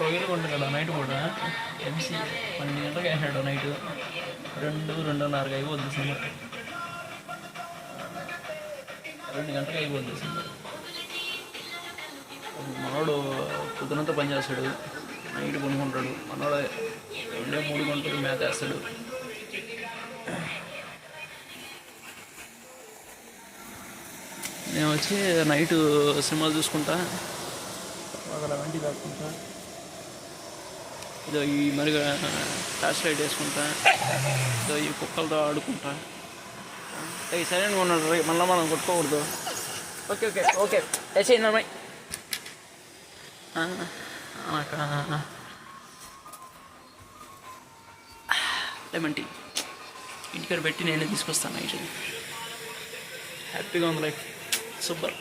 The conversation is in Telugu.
రొయ్యలు కొంటాడు నైట్ కూడా ఎంసీ 12 గంటలకు వేసాడు నైట్ 2-2:30కి అయిపోద్ది సినిమా 2 గంటలకు అయిపోద్ది సినిమా మనోడు పొద్దునంతా పనిచేస్తాడు నైట్ కొనుక్కుంటాడు మనోడు 2-3 గంటలు మేత వేస్తాడు నేను వచ్చి నైట్ సినిమాలు చూసుకుంటా బాగా వంటి కాకుంటా ఇదో ఈ మరిగా ఫ్లాష్ లైట్ వేసుకుంటా ఇదో ఈ కుక్కలతో ఆడుకుంటా అవి సరైన ఉన్నాడు మళ్ళీ మనం కొట్టుకోకూడదు ఓకే ఓకే ఓకే వేసేయండి అమ్మాయి లెమన్ టీ ఇంటికాడ పెట్టి నేనే తీసుకొస్తాను నైట్ హ్యాపీగా ఉంది లైఫ్ సూపర్